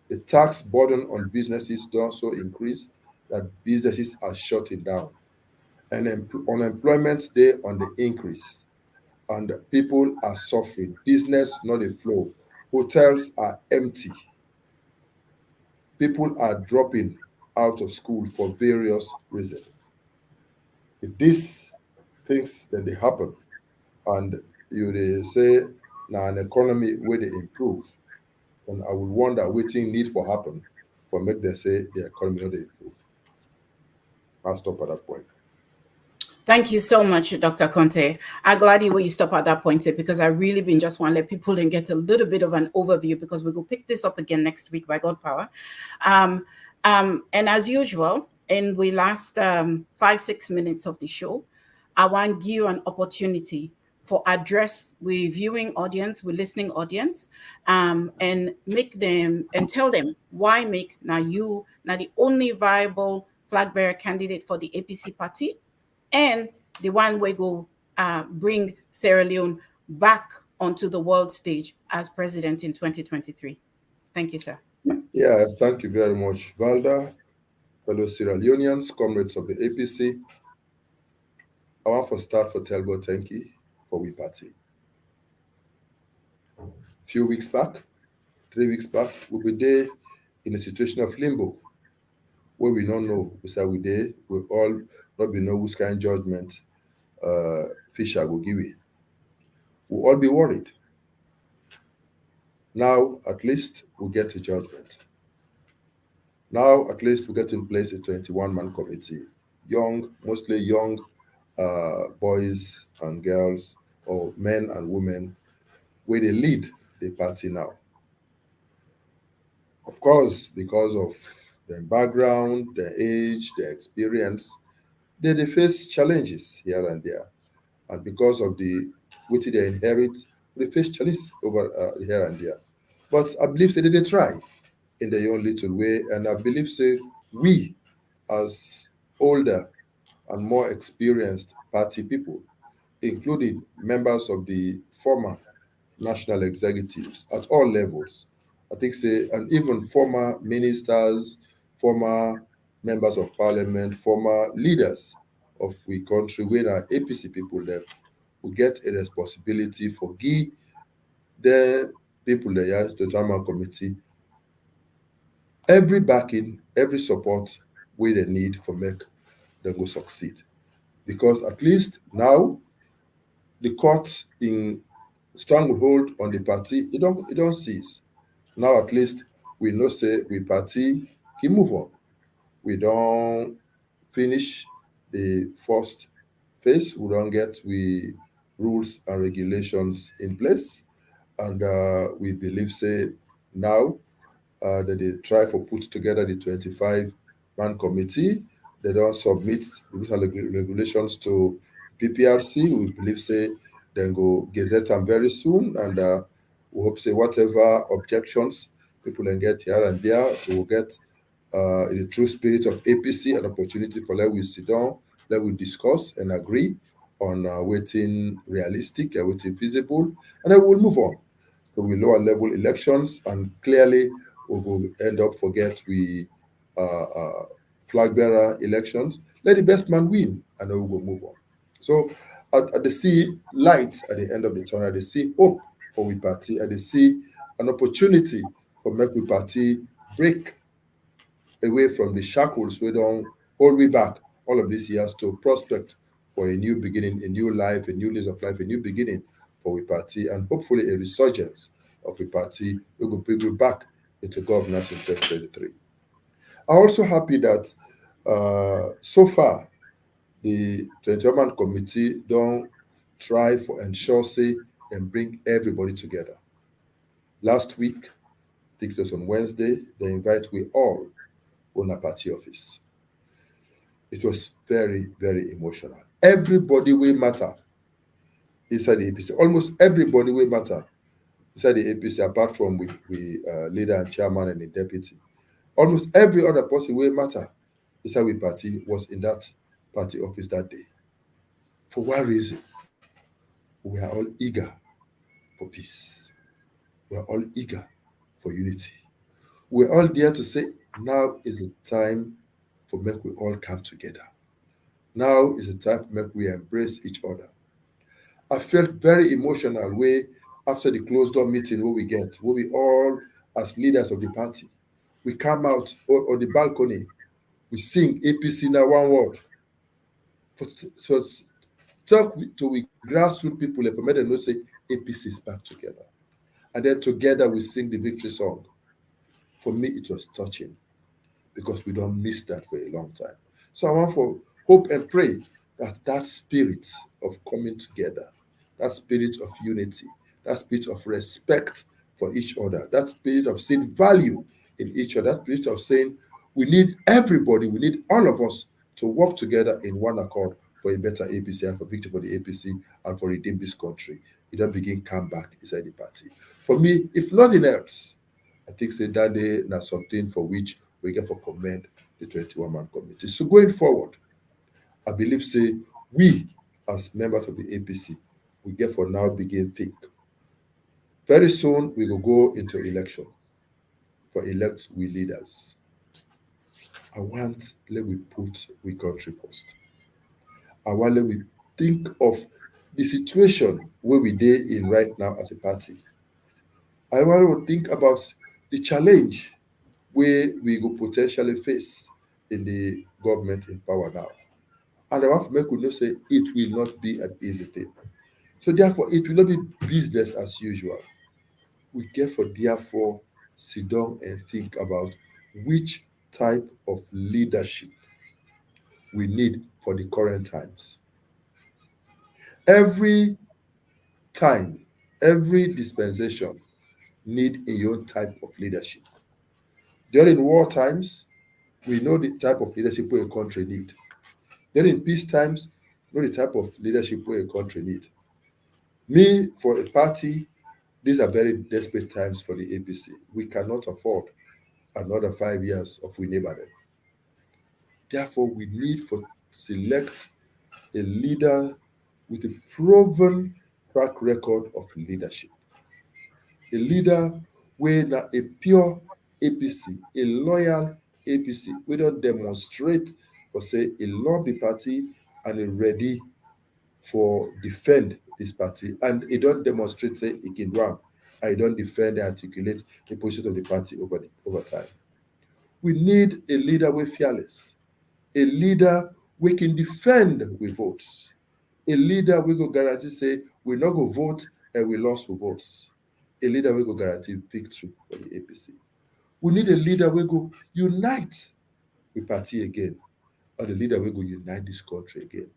The tax burden on businesses does also increase, that businesses are shutting down. And unemployment stay on the increase, and people are suffering. Business not a flow. Hotels are empty. People are dropping out of school for various reasons. If these things then they happen, and you they say now an economy where they improve, then I would wonder waiting need for happen for make them say the economy not dey improve. I'll stop at that point. Thank you so much, Dr. Conte. I'm glad you stop at that point because I really been just want to let people then get a little bit of an overview because we will pick this up again next week by God power. And as usual, in the last 5-6 minutes of the show, I want you an opportunity for address with viewing audience, with listening audience, and make them and tell them why make now you now the only viable flag bearer candidate for the APC party and the one we go bring Sierra Leone back onto the world stage as president in 2023. Thank you, sir. Yeah, thank you very much, Valda, fellow Sierra Leoneans, comrades of the APC. I want to start for tell God thank you for we party. Few weeks back, 3 weeks back, we were there in a situation of limbo where we don't know. We say we there, we all not be know which kind of judgment Fisher will give it. We'll all be worried. Now at least we get a judgment. Now at least we get in place a 21-man committee, young, mostly young boys and girls, or men and women, where they lead the party now. Of course, because of their background, their age, their experience, they face challenges here and there. And because of the what they inherit, they face challenges over here and there. But I believe say they try in their own little way, and I believe say we as older and more experienced party people, including members of the former national executives at all levels. I think say, and even former ministers, former members of parliament, former leaders of we country, where our APC people there will get a responsibility for give the people the yes, the drama committee every backing, every support we they need for make them go succeed. Because at least now the court in stranglehold on the party, it don't cease. Now at least we know say we party can move on. We don't finish the first phase. We don't get we rules and regulations in place, and we believe say now that they try for put together the 25-man committee. They don't submit the rules and regulations to PPRC. We believe say then go gazette them very soon, and we hope say whatever objections people can get here and there, we will get in the true spirit of APC an opportunity for let we sit down, let we discuss and agree on waiting realistic, waiting feasible, and then we'll move on to we lower level elections, and clearly we will end up forget we flag bearer elections. Let the best man win, and then we will move on. So at the see light at the end of the tunnel, they see hope for we party, and they see an opportunity for make we party break away from the shackles we don't hold we back all of these years to prospect for a new beginning, a new life, a new lease of life, a new beginning for we party, and hopefully a resurgence of the party we will bring you back into governance in 2023. I'm also happy that so far the 21-man committee don't try for ensure say and bring everybody together. Last week, I think it was on Wednesday, they invite we all on a party office. It was very, very emotional. Everybody will matter inside the APC. Almost everybody will matter inside the APC, apart from we leader and chairman and the deputy. Almost every other person will matter inside we party was in that party office that day. For one reason, we are all eager for peace. We are all eager for unity. We're all there to say now is the time for make we all come together. Now is the time to make we embrace each other. I felt very emotional way after the closed door meeting where we all as leaders of the party, we come out on the balcony, we sing APC now one word. So talk to we grassroots people and for me them know say APC is back together. And then together we sing the victory song. For me, it was touching because we don't miss that for a long time. So I want for hope and pray that that spirit of coming together, that spirit of unity, that spirit of respect for each other, that spirit of seeing value in each other, that spirit of saying we need everybody, we need all of us to work together in one accord for a better APC and for victory for the APC and for redeem this country. It don't begin come back inside the party. For me, if nothing else, I think say that day now something for which we get for commend the 21-man committee. So going forward, I believe say we as members of the APC, we get for now begin think. Very soon we will go into election for elect we leaders. I want let we put we country first. I want let we think of the situation where we dey in right now as a party. I want to think about the challenge where we go potentially face in the government in power now. And I want to make we know say it will not be an easy thing. So therefore, it will not be business as usual. we get for therefore sit down and think about which type of leadership we need for the current times. Every time, every dispensation need a own type of leadership. During war times, we know the type of leadership where a country need. During peace times, we know the type of leadership where a country need. Me, for a party, these are very desperate times for the APC. We cannot afford another 5 years of we neighbor them. Therefore, we need for select a leader with a proven track record of leadership. A leader wey na a pure APC, a loyal APC, wey don demonstrate for say e love the party and e ready for defend this party, and e don demonstrate say e can do am, and e don defend and articulate the position of the party over time. We need a leader wey fearless, a leader wey can defend with votes, a leader wey go guarantee say we no go vote and we lost with votes, a leader wey go guarantee victory for the APC. We need a leader wey go unite with party again, and a leader wey go unite this country again.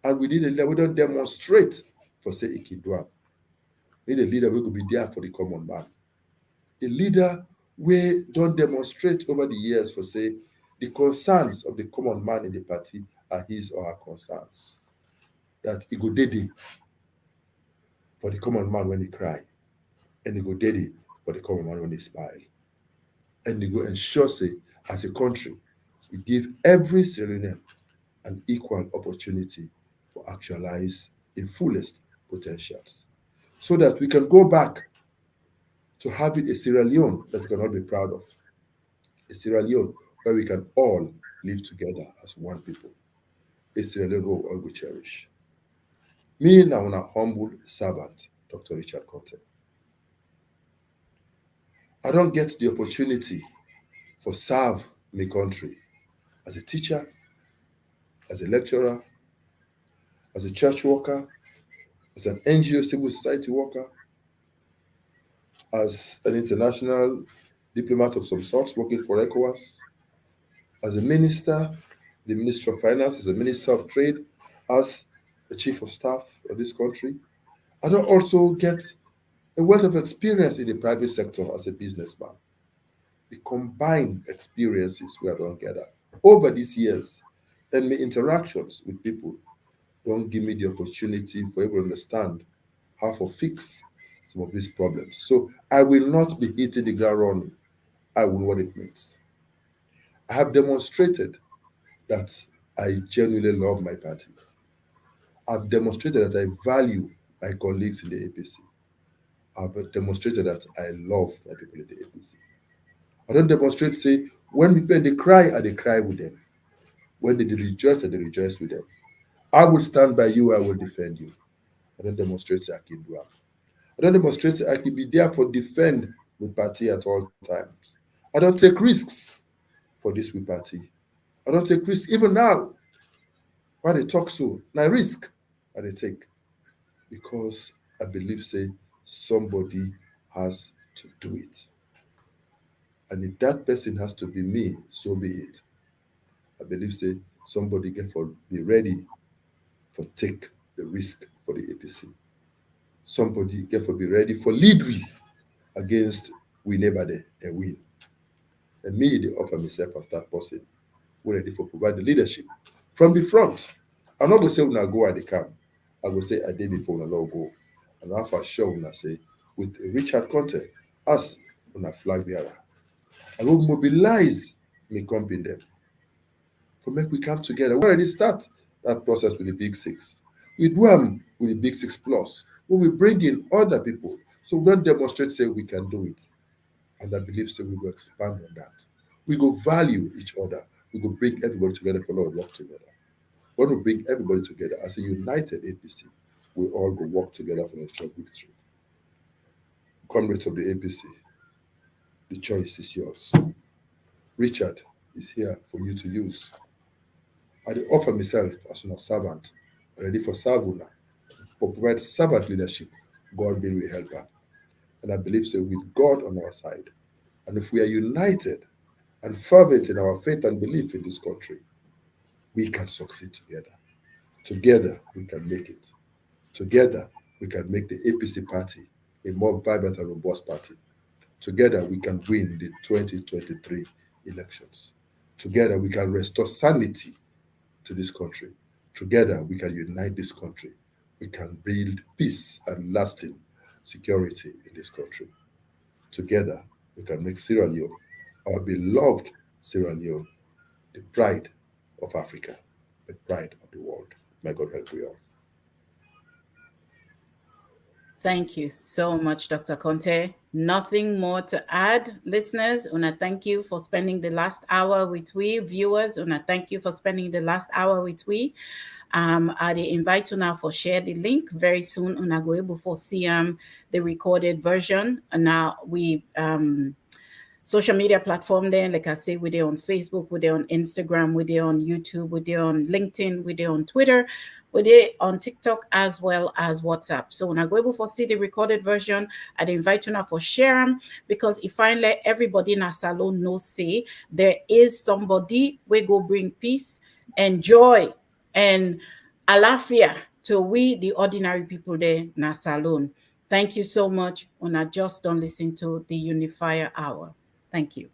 And we need a leader wey don demonstrate for say e can do am. We need a leader wey go be there for the common man. A leader wey don demonstrate over the years for say the concerns of the common man in the party are his or her concerns. That he go dey there for the common man when he cry, and he go dey there for the common man when he smile. And he go ensure say, as a country, we give every Sierra Leonean an equal opportunity for actualize in fullest potentials, so that we can go back to having a Sierra Leone that we can all be proud of, a Sierra Leone where we can all live together as one people, a Sierra Leone we all will cherish. Me now, a humble servant, Dr. Richard Konteh. I don't get the opportunity for serve my country as a teacher, as a lecturer, as a church worker, as an NGO civil society worker, as an international diplomat of some sorts working for ECOWAS, as a minister, the Minister of Finance, as a Minister of Trade, as the Chief of Staff of this country. I don't also get a wealth of experience in the private sector as a businessman. The combined experiences we have done together over these years and my interactions with people don't give me the opportunity for able to understand how to fix some of these problems. So I will not be hitting the ground running. I will know what it means. I have demonstrated that I genuinely love my party. I've demonstrated that I value my colleagues in the APC. I've demonstrated that I love my people in the APC. I don't demonstrate, say, when people they cry, I they cry with them. When they rejoice, I they rejoice with them. I will stand by you, I will defend you. I don't demonstrate, say, I can do it. I don't demonstrate, say, I can be there for defend the party at all times. I don't take risks for this we party. I don't take risks. Even now, when they talk so, now risk I they take. Because I believe, say, somebody has to do it. And if that person has to be me, so be it. I believe, say, somebody get for be ready for take the risk for the APC. Somebody get for be ready for lead we against we neighbor there and win. And me, they offer myself as that person. We're ready for provide the leadership from the front. I'm not gonna say when I go and they come. I go say I did before when I go. And I for sure when I say with Richard Konteh as on a flag bearer. I will mobilize me company them for make we come together. We already start that process with the big six. We do them with the big six plus. We will bring in other people. So we don't demonstrate, say we can do it. And I believe so we will expand on that. We go value each other. We go bring everybody together for Lord work together. When we bring everybody together as a united APC, we all go work together for a short victory. Comrades of the APC, the choice is yours. Richard is here for you to use. I offer myself as a servant, ready for serve una, for provide servant leadership. God be we helper. And I believe so with God on our side. And if we are united and fervent in our faith and belief in this country, we can succeed together. Together, we can make it. Together, we can make the APC party a more vibrant and robust party. Together, we can win the 2023 elections. Together, we can restore sanity to this country. Together, we can unite this country. We can build peace and lasting security in this country. Together, we can make Sierra Leone, our beloved Sierra Leone, the pride of Africa, the pride of the world. May God help you all. Thank you so much, Dr. Konteh. Nothing more to add, listeners. Una, thank you for spending the last hour with we. Viewers, una, thank you for spending the last hour with we. I invite you now for share the link very soon. Una go able for see the recorded version. And now we social media platform there. Like I say, we're there on Facebook, we're there on Instagram, we're there on YouTube, we're there on LinkedIn, we're there on Twitter, we're there on TikTok as well as WhatsApp. So when I go able for see the recorded version, I'd invite you now for share them, because if I let everybody in our salon know, say there is somebody we go bring peace and joy and alafia to we the ordinary people there in our salon. Thank you so much. When I just don't listen to the Unifier Hour. Thank you.